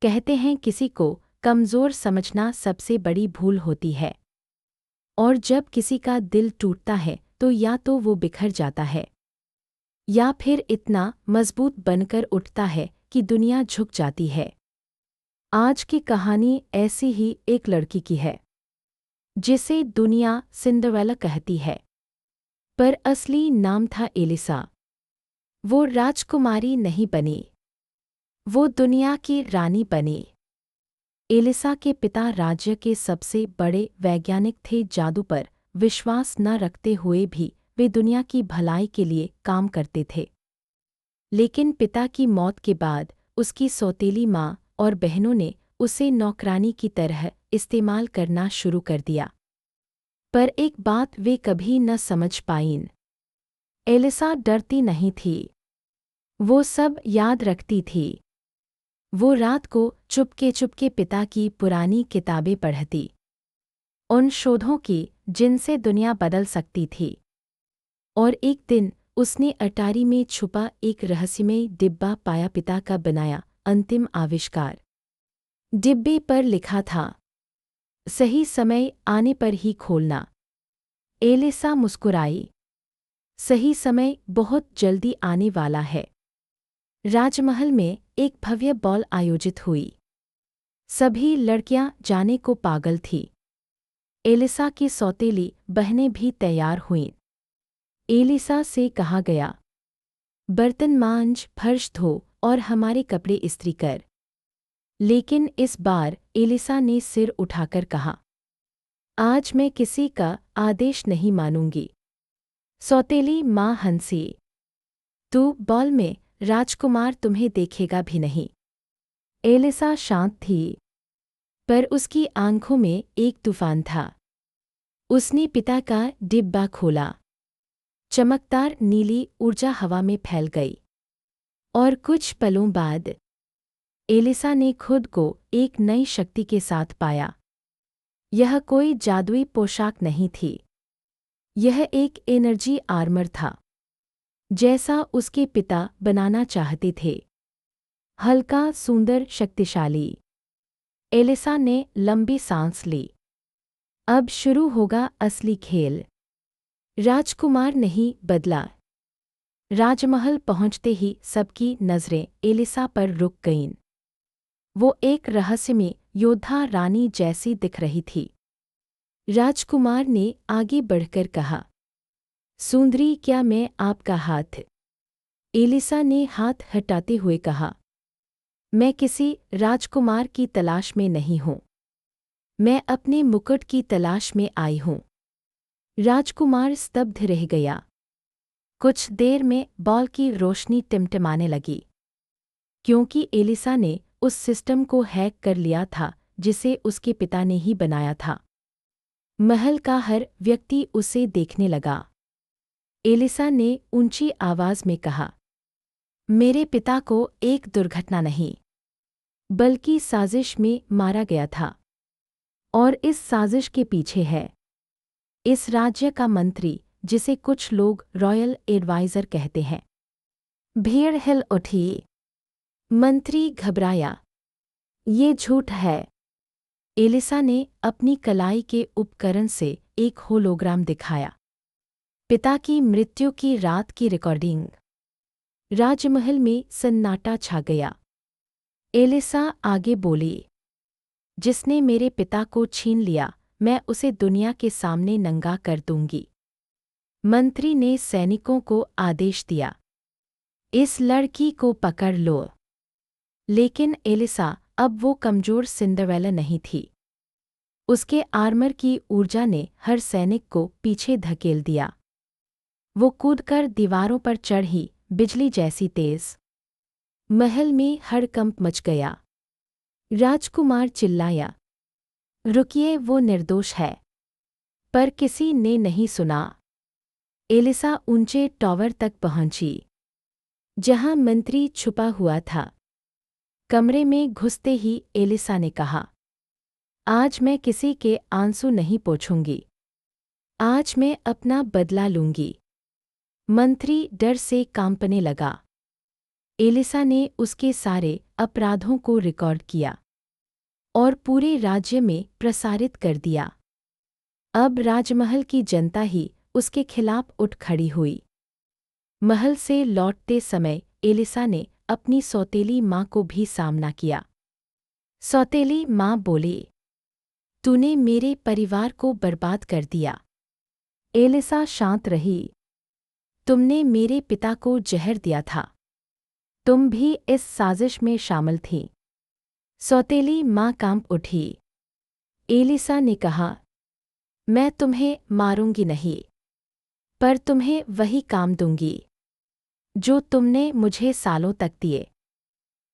कहते हैं किसी को कमज़ोर समझना सबसे बड़ी भूल होती है। और जब किसी का दिल टूटता है तो या तो वो बिखर जाता है या फिर इतना मजबूत बनकर उठता है कि दुनिया झुक जाती है। आज की कहानी ऐसी ही एक लड़की की है जिसे दुनिया सिंड्रेला कहती है, पर असली नाम था एलिसा। वो राजकुमारी नहीं बनी, वो दुनिया की रानी बनी। एलिसा के पिता राज्य के सबसे बड़े वैज्ञानिक थे। जादू पर विश्वास न रखते हुए भी वे दुनिया की भलाई के लिए काम करते थे। लेकिन पिता की मौत के बाद उसकी सौतेली माँ और बहनों ने उसे नौकरानी की तरह इस्तेमाल करना शुरू कर दिया। पर एक बात वे कभी न समझ पाईं। एलिसा डरती नहीं थी, वो सब याद रखती थी। वो रात को चुपके चुपके पिता की पुरानी किताबें पढ़ती, उन शोधों की जिनसे दुनिया बदल सकती थी। और एक दिन उसने अटारी में छुपा एक रहस्यमय डिब्बा पाया, पिता का बनाया अंतिम आविष्कार। डिब्बे पर लिखा था, सही समय आने पर ही खोलना। एलिसा मुस्कुराई, सही समय बहुत जल्दी आने वाला है। राजमहल में एक भव्य बॉल आयोजित हुई। सभी लड़कियां जाने को पागल थीं। एलिसा की सौतेली बहनें भी तैयार हुईं। एलिसा से कहा गया, बर्तन मांज, फर्श धो और हमारे कपड़े इस्त्री कर। लेकिन इस बार एलिसा ने सिर उठाकर कहा, आज मैं किसी का आदेश नहीं मानूंगी। सौतेली माँ हंसी, तू बॉल में, राजकुमार तुम्हें देखेगा भी नहीं। एलिसा शांत थी, पर उसकी आंखों में एक तूफान था। उसने पिता का डिब्बा खोला। चमकदार नीली ऊर्जा हवा में फैल गई और कुछ पलों बाद एलिसा ने खुद को एक नई शक्ति के साथ पाया। यह कोई जादुई पोशाक नहीं थी, यह एक एनर्जी आर्मर था, जैसा उसके पिता बनाना चाहते थे। हल्का, सुंदर, शक्तिशाली। एलिसा ने लंबी सांस ली। अब शुरू होगा असली खेल। राजकुमार नहीं बदला। राजमहल पहुंचते ही सबकी नज़रें एलिसा पर रुक गईं। वो एक रहस्यमय योद्धा रानी जैसी दिख रही थी। राजकुमार ने आगे बढ़कर कहा, सुंदरी, क्या मैं आपका हाथ? एलिसा ने हाथ हटाते हुए कहा, मैं किसी राजकुमार की तलाश में नहीं हूँ, मैं अपने मुकुट की तलाश में आई हूँ। राजकुमार स्तब्ध रह गया। कुछ देर में बॉल की रोशनी टिमटिमाने लगी, क्योंकि एलिसा ने उस सिस्टम को हैक कर लिया था जिसे उसके पिता ने ही बनाया था। महल का हर व्यक्ति उसे देखने लगा। एलिसा ने ऊंची आवाज में कहा, मेरे पिता को एक दुर्घटना नहीं, बल्कि साजिश में मारा गया था, और इस साजिश के पीछे है इस राज्य का मंत्री, जिसे कुछ लोग रॉयल एडवाइजर कहते हैं। भीड़ हिल उठी। मंत्री घबराया, ये झूठ है। एलिसा ने अपनी कलाई के उपकरण से एक होलोग्राम दिखाया, पिता की मृत्यु की रात की रिकॉर्डिंग। राजमहल में सन्नाटा छा गया। एलिसा आगे बोली, जिसने मेरे पिता को छीन लिया, मैं उसे दुनिया के सामने नंगा कर दूंगी। मंत्री ने सैनिकों को आदेश दिया, इस लड़की को पकड़ लो। लेकिन एलिसा अब वो कमजोर सिंड्रेला नहीं थी। उसके आर्मर की ऊर्जा ने हर सैनिक को पीछे धकेल दिया। वो कूदकर दीवारों पर चढ़ी, बिजली जैसी तेज। महल में हड़कंप मच गया। राजकुमार चिल्लाया, रुकिए, वो निर्दोष है। पर किसी ने नहीं सुना। एलिसा ऊंचे टॉवर तक पहुंची, जहां मंत्री छुपा हुआ था। कमरे में घुसते ही एलिसा ने कहा, आज मैं किसी के आंसू नहीं पोंछूंगी, आज मैं अपना बदला लूंगी। मंत्री डर से कांपने लगा। एलिसा ने उसके सारे अपराधों को रिकॉर्ड किया और पूरे राज्य में प्रसारित कर दिया। अब राजमहल की जनता ही उसके खिलाफ उठ खड़ी हुई। महल से लौटते समय एलिसा ने अपनी सौतेली माँ को भी सामना किया। सौतेली माँ बोली, तूने मेरे परिवार को बर्बाद कर दिया। एलिसा शांत रही। तुमने मेरे पिता को जहर दिया था। तुम भी इस साजिश में शामिल थी। सौतेली माँ कांप उठी। एलिसा ने कहा, मैं तुम्हें मारूंगी नहीं, पर तुम्हें वही काम दूंगी जो तुमने मुझे सालों तक दिए।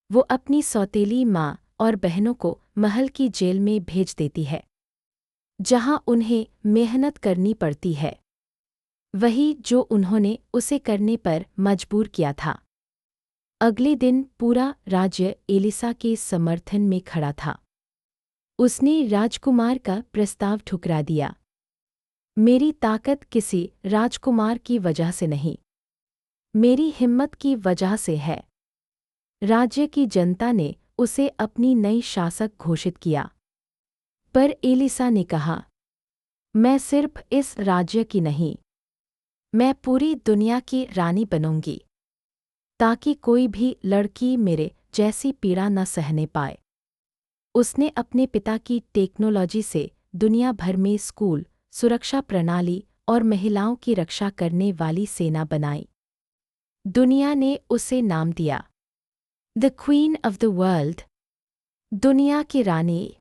वो अपनी सौतेली माँ और बहनों को महल की जेल में भेज देती है, जहां उन्हें मेहनत करनी पड़ती है, वही जो उन्होंने उसे करने पर मजबूर किया था। अगले दिन पूरा राज्य एलिसा के समर्थन में खड़ा था। उसने राजकुमार का प्रस्ताव ठुकरा दिया। मेरी ताकत किसी राजकुमार की वजह से नहीं, मेरी हिम्मत की वजह से है। राज्य की जनता ने उसे अपनी नई शासक घोषित किया। पर एलिसा ने कहा, मैं सिर्फ इस राज्य की नहीं, मैं पूरी दुनिया की रानी बनूंगी, ताकि कोई भी लड़की मेरे जैसी पीड़ा न सहने पाए। उसने अपने पिता की टेक्नोलॉजी से दुनिया भर में स्कूल, सुरक्षा प्रणाली और महिलाओं की रक्षा करने वाली सेना बनाई। दुनिया ने उसे नाम दिया, the queen of the world, दुनिया की रानी।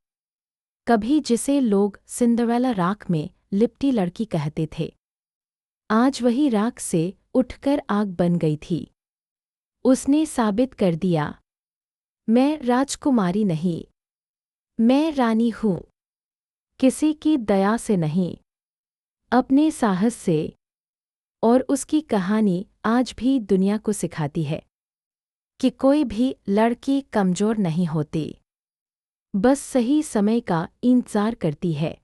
कभी जिसे लोग सिंडरेला राख में लिपटी लड़की कहते थे, आज वही राख से उठकर आग बन गई थी। उसने साबित कर दिया, मैं राजकुमारी नहीं, मैं रानी हूँ। किसी की दया से नहीं, अपने साहस से। और उसकी कहानी आज भी दुनिया को सिखाती है कि कोई भी लड़की कमजोर नहीं होती, बस सही समय का इंतजार करती है।